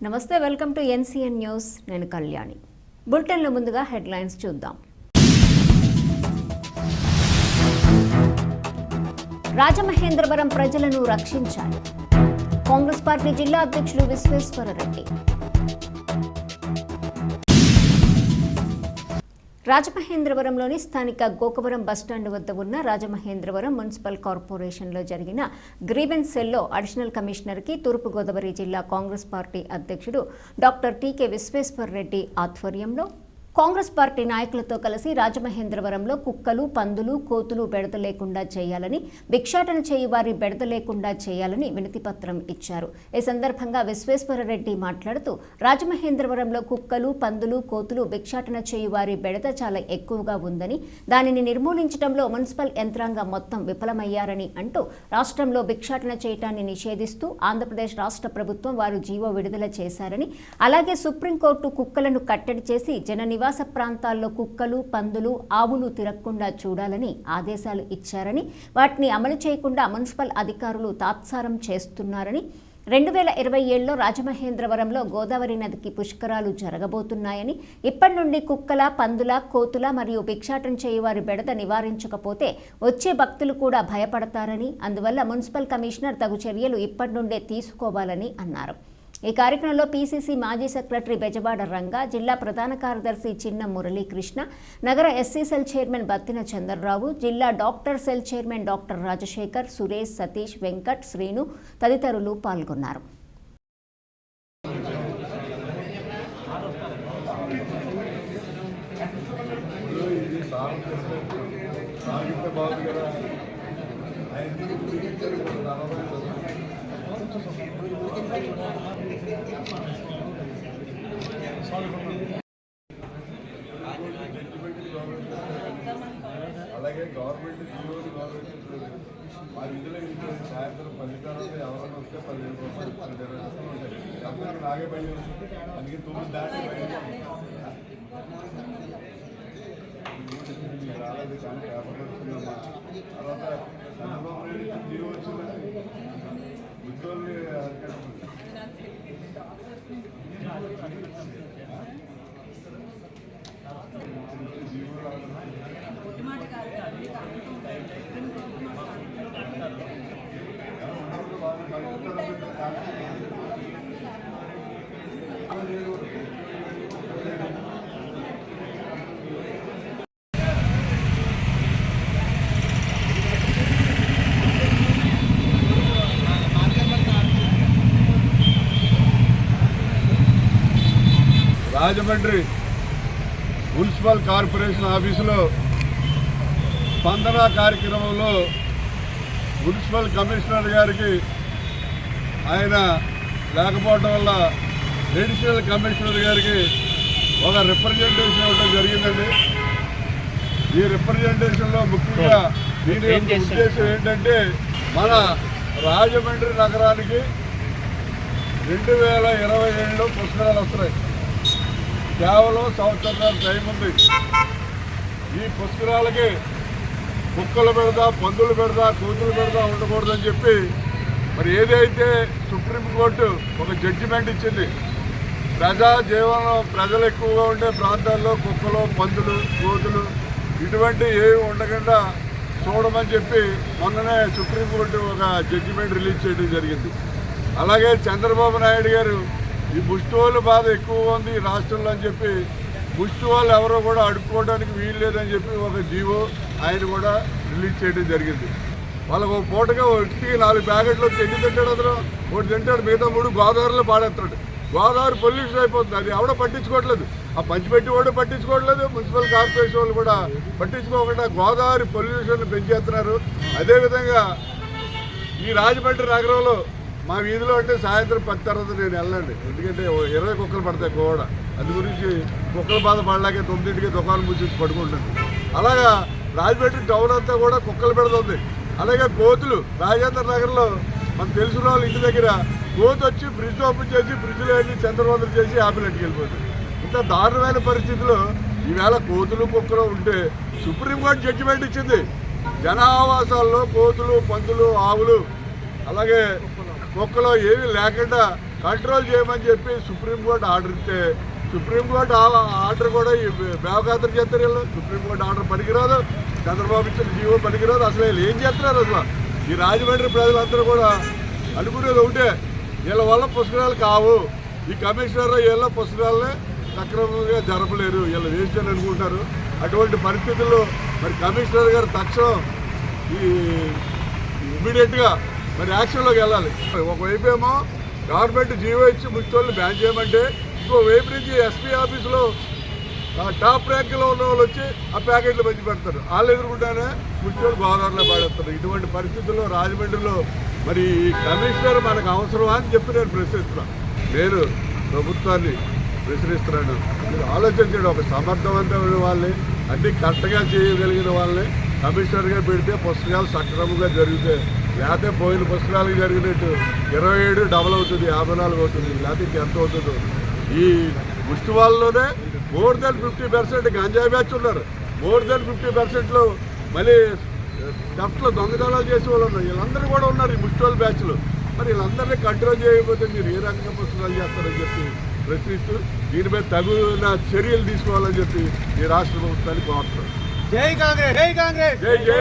నమస్తే, welcome to NCN news. నేను కళ్యాణి. బులెటిన్లో ముందుగా హెడ్లైన్స్ చూద్దాం. రాజమహేంద్రవరం ప్రజలను రక్షించాలి. కాంగ్రెస్ పార్టీ జిల్లా అధ్యక్షులు విశ్వేశ్వరరెడ్డి. రాజమహేంద్రవరంలోని స్థానిక గోకవరం బస్టాండ్ వద్ద ఉన్న రాజమహేంద్రవరం మున్సిపల్ కార్పొరేషన్లో జరిగిన గ్రీవెన్స్ సెల్లో అడిషనల్ కమిషనర్కి తూర్పుగోదావరి జిల్లా కాంగ్రెస్ పార్టీ అధ్యక్షుడు డాక్టర్ టీకే విశ్వేశ్వరరెడ్డి ఆధ్వర్యంలో కాంగ్రెస్ పార్టీ నాయకులతో కలిసి రాజమహేంద్రవరంలో కుక్కలు, పందులు, కోతులు బెడద లేకుండా చేయాలని, భిక్షాటన చేయి వారి బెడద లేకుండా చేయాలని వినతిపత్రం ఇచ్చారు. ఈ సందర్భంగా విశ్వేశ్వరరెడ్డి మాట్లాడుతూ రాజమహేంద్రవరంలో కుక్కలు, పందులు, కోతులు భిక్షాటన చేయి వారి బెడద చాలా ఎక్కువగా ఉందని, దానిని నిర్మూలించడంలో మున్సిపల్ యంత్రాంగం మొత్తం విఫలమయ్యారని అంటూ రాష్ట్రంలో భిక్షాటన చేయటాన్ని నిషేధిస్తూ ఆంధ్రప్రదేశ్ రాష్ట్ర ప్రభుత్వం వారు జీవో విడుదల చేశారని, అలాగే సుప్రీంకోర్టు కుక్కలను కట్టడి చేసి జన నివాస ప్రాంతాల్లో కుక్కలు, పందులు, ఆవులు తిరగకుండా చూడాలని ఆదేశాలు ఇచ్చారని, వాటిని అమలు చేయకుండా మున్సిపల్ అధికారులు తాత్సారం చేస్తున్నారని, 2027లో రాజమహేంద్రవరంలో గోదావరి నదికి పుష్కరాలు జరగబోతున్నాయని, ఇప్పటి నుండి కుక్కల, పందుల, కోతుల మరియు భిక్షాటన చేయవారి బెడద నివారించకపోతే వచ్చే భక్తులు కూడా భయపడతారని, అందువల్ల మున్సిపల్ కమిషనర్ తగు చర్యలు ఇప్పటి నుండే తీసుకోవాలని అన్నారు. ఈ కార్యక్రమంలో పీసీసీ మాజీ సెక్రటరీ బెజవాడ రంగా, జిల్లా ప్రధాన కార్యదర్శి చిన్న మురళీకృష్ణ, నగర SC cell chairman Battina Chandrarao, జిల్లా doctor cell chairman doctor Rajasekhar, Suresh, Satish, Venkat, Srinu తదితరులు పాల్గొన్నారు. అలాగే గవర్నమెంట్ జీవోలు మా విధులు సాయంత్రం 10 గంటలకు ఎవరైనా వస్తే 15% ఉంటాయి. నాగే పని అందుకే 9 దాటి రాలేదు కానీ పేపర్ వచ్చిందమ్మా. తర్వాత చంద్రబాబు నాయుడు జీవో వచ్చిందని ఉద్యోగులు జీవో రాలేదు. రాజమండ్రి మున్సిపల్ కార్పొరేషన్ ఆఫీసులో స్పందన కార్యక్రమంలో మున్సిపల్ కమిషనర్ గారికి ఆయన లేకపోవడం వల్ల అడిషనల్ కమిషనర్ గారికి ఒక రిప్రజెంటేషన్ ఇవ్వడం జరిగిందండి. ఈ రిప్రజెంటేషన్లో ముఖ్యంగా దీని యొక్క ఉద్దేశం ఏంటంటే, మన రాజమండ్రి నగరానికి 2027లో పుస్తకాలు వస్తున్నాయి. కేవలం సంవత్సరాల టైం ఉంది. ఈ పుష్కరాలకి కుక్కలు పెడదా, పందులు పెడదా, కోతులు పెడదా ఉండకూడదని చెప్పి మరి ఏదైతే సుప్రీంకోర్టు ఒక జడ్జిమెంట్ ఇచ్చింది, ప్రజా జీవనం ప్రజలు ఎక్కువగా ఉండే ప్రాంతాల్లో కుక్కలు, పందులు, కోతులు ఇటువంటి ఏవి ఉండకుండా చూడమని చెప్పి మొన్ననే సుప్రీంకోర్టు ఒక జడ్జిమెంట్ రిలీజ్ చేయడం జరిగింది. అలాగే చంద్రబాబు నాయుడు గారు ఈ ముష్టివాళ్ళ బాధ ఎక్కువగా ఉంది ఈ రాష్ట్రంలో అని చెప్పి ముష్టి వాళ్ళు ఎవరో కూడా అడుక్కోవడానికి వీలు లేదని చెప్పి ఒక జీవో ఆయన కూడా రిలీజ్ చేయడం జరిగింది. వాళ్ళకు ఒక పూటగా ఒకటి 4 ప్యాకెట్లు ఎన్ని తింటాడు, అతను ఒకటి తింటాడు, మిగతా 3 గోదావరిలో పాడేస్తాడు. గోదావరి పొల్యూషన్ అయిపోతుంది. అది ఎవడో పట్టించుకోవట్లేదు. ఆ పంచిపెట్టి వాడు పట్టించుకోవట్లేదు, మున్సిపల్ కార్పొరేషన్ వాళ్ళు కూడా పట్టించుకోకుండా గోదావరి పొల్యూషన్ పెంచేస్తున్నారు. అదేవిధంగా ఈ రాజమండ్రి నగరంలో మా వీధిలో అంటే సాయంత్రం 10 తర్వాత నేను వెళ్ళండి, ఎందుకంటే 20 కుక్కలు పడతాయి కూడా. అందు గురించి కుక్కల బాధ పడలేక 9కి దుకాణం ముచ్చి పడుకుంటుంది. అలాగా రాజమండ్రి టౌన్ అంతా కూడా కుక్కలు పెడుతుంది. అలాగే కోతులు రాజేంద్ర నగర్లో మనకు తెలిసిన వాళ్ళు ఇంటి దగ్గర కోతి వచ్చి ఫ్రిడ్జ్ ఓపెన్ చేసి ఫ్రిడ్జ్లో వెళ్ళి చంద్రవందలు చేసి ఆపిల్ ఎట్టుకెళ్ళిపోతుంది. ఇంత దారుణమైన పరిస్థితుల్లో ఈవేళ కోతులు, కుక్కలు ఉంటే సుప్రీంకోర్టు జడ్జిమెంట్ ఇచ్చింది. జనావాసాల్లో కోతులు, పందులు, ఆవులు అలాగే కుక్కలు ఏమీ లేకుండా కంట్రోల్ చేయమని చెప్పి సుప్రీంకోర్టు ఆర్డర్ ఇస్తే సుప్రీంకోర్టు ఆర్డర్ కూడా బేవఖాతరు చేస్తారు వీళ్ళు. సుప్రీంకోర్టు ఆర్డర్ పనికిరాదు, చంద్రబాబు ఇచ్చిన జీవో పనికిరాదు. అసలు వీళ్ళు ఏం చేస్తున్నారు? అసలు ఈ రాజమండ్రి ప్రజలందరూ కూడా అనుకునేది ఒకటే, వీళ్ళ వల్ల పుస్తకాలు కావు. ఈ కమిషనర్ వీళ్ళ పుస్తకాలనే సక్రమంగా జరపలేరు, వీళ్ళు వేస్ట్ అని అనుకుంటారు. అటువంటి పరిస్థితుల్లో మరి కమిషనర్ గారు తక్షణం ఇమ్మీడియట్గా మరి యాక్షన్లోకి వెళ్ళాలి. ఒకవైపు ఏమో గవర్నమెంట్ జీవో ఇచ్చి ముష్టివాళ్ళని బ్యాన్ చేయమంటే, ఇంకో వైపు నుంచి ఎస్పీ ఆఫీసులో టాప్ ర్యాంకులో ఉన్న వాళ్ళు వచ్చి ఆ ప్యాకెట్లు పంచి పెడతారు. వాళ్ళు ఎదుర్కొంటానే ముష్టివాళ్ళు గోదావరిలో పాడేస్తారు. ఇటువంటి పరిస్థితుల్లో రాజమండ్రిలో మరి ఈ కమిషనర్ మనకు అవసరమా అని చెప్పి నేను ప్రశ్నిస్తున్నాను. నేను ప్రభుత్వాన్ని ప్రశ్నిస్తున్నాను. మీరు ఆలోచించండి, ఒక సమర్థవంతమైన వాళ్ళని అన్ని కరెక్ట్గా చేయగలిగిన వాళ్ళని కమిషనర్గా పెడితే పుస్తకాలు సక్రమంగా జరుగుతాయి. లేకపోతే పోయిన పుస్తకాలకు జరిగినట్టు 27 డబల్ అవుతుంది, 54 అవుతుంది, లేకపోతే ఎంత అవుతుందో. ఈ ముష్టి వాళ్ళలోనే మోర్ దెన్ 50% గంజాయి బ్యాచ్ ఉన్నారు. మోర్ దెన్ 50%లో మళ్ళీ థెఫ్ట్లో దొంగతనాలు చేసే వాళ్ళు ఉన్నారు. వీళ్ళందరూ కూడా ఉన్నారు ఈ ముష్టి వాళ్ళ బ్యాచ్లు. మరి వీళ్ళందరినీ కంట్రోల్ చేయకపోతే మీరు ఏ రకంగా పుస్తకాలు చేస్తారని చెప్పి ప్రశ్నిస్తూ దీనిపై తగిన చర్యలు తీసుకోవాలని చెప్పి ఈ రాష్ట్ర ప్రభుత్వాన్ని కోరుతున్నాను. జై కాంగ్రెస్, జై కాంగ్రెస్, జై జై.